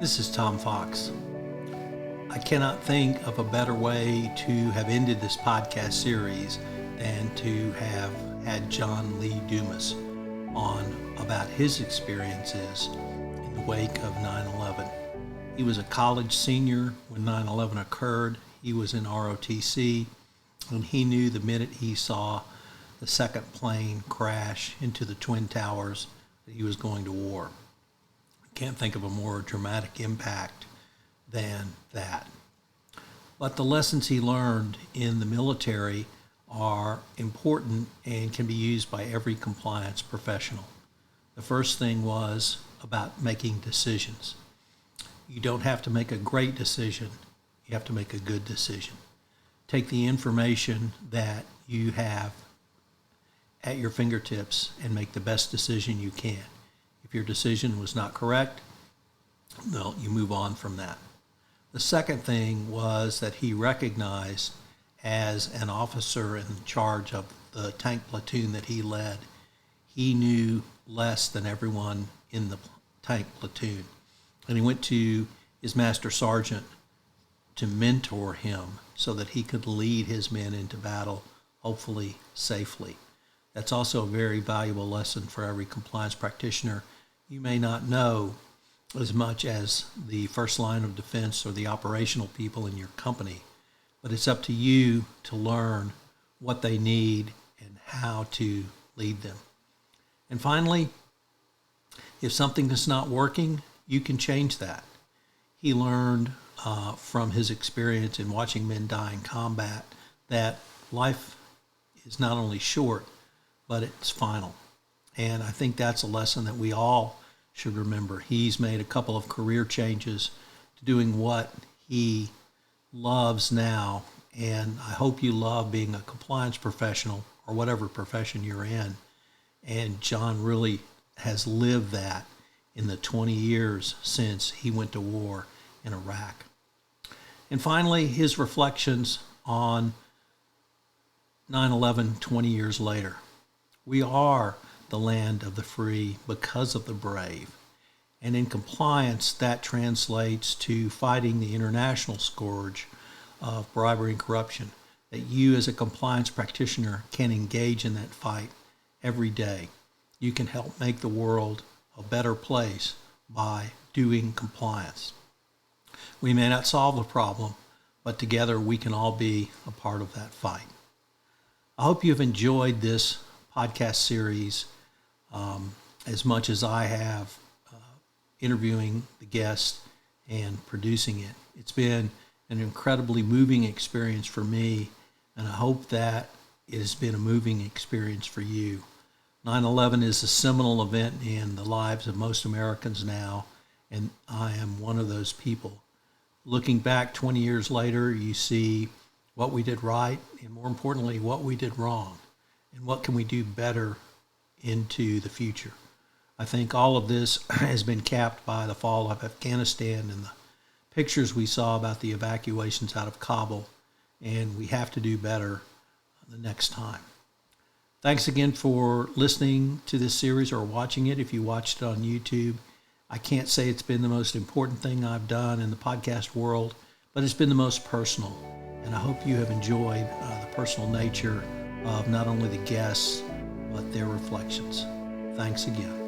This is Tom Fox. I cannot think of a better way to have ended this podcast series than to have had John Lee Dumas on about his experiences in the wake of 9/11. He was a college senior when 9/11 occurred. He was in ROTC, and he knew the minute he saw the second plane crash into the Twin Towers that he was going to war. Can't think of a more dramatic impact than that. But the lessons he learned in the military are important and can be used by every compliance professional. The first thing was about making decisions. You don't have to make a great decision. You have to make a good decision. Take the information that you have at your fingertips and make the best decision you can. If your decision was not correct, well, you move on from that. The second thing was that he recognized, as an officer in charge of the tank platoon that he led, he knew less than everyone in the tank platoon. And he went to his master sergeant to mentor him so that he could lead his men into battle, hopefully safely. That's also a very valuable lesson for every compliance practitioner. You may not know as much as the first line of defense or the operational people in your company, but it's up to you to learn what they need and how to lead them. And finally, if something is not working, you can change that. He learned from his experience in watching men die in combat that life is not only short, but it's final. And I think that's a lesson that we all should remember. He's made a couple of career changes to doing what he loves now. And I hope you love being a compliance professional or whatever profession you're in. And John really has lived that in the 20 years since he went to war in Iraq. And finally, his reflections on 9/11 20 years later. We are the land of the free because of the brave. And in compliance, that translates to fighting the international scourge of bribery and corruption, that you as a compliance practitioner can engage in that fight every day. You can help make the world a better place by doing compliance. We may not solve the problem, but together we can all be a part of that fight. I hope you've enjoyed this podcast series as much as I have interviewing the guests and producing it. It's been an incredibly moving experience for me, and I hope that it has been a moving experience for you. 9/11 is a seminal event in the lives of most Americans now, and I am one of those people. Looking back 20 years later, you see what we did right, and more importantly, what we did wrong, and what can we do better into the future. I think all of this has been capped by the fall of Afghanistan and the pictures we saw about the evacuations out of Kabul, and we have to do better the next time. Thanks again for listening to this series or watching it if you watched it on YouTube. I can't say it's been the most important thing I've done in the podcast world, but it's been the most personal, and I hope you have enjoyed the personal nature of not only the guests, but their reflections. Thanks again.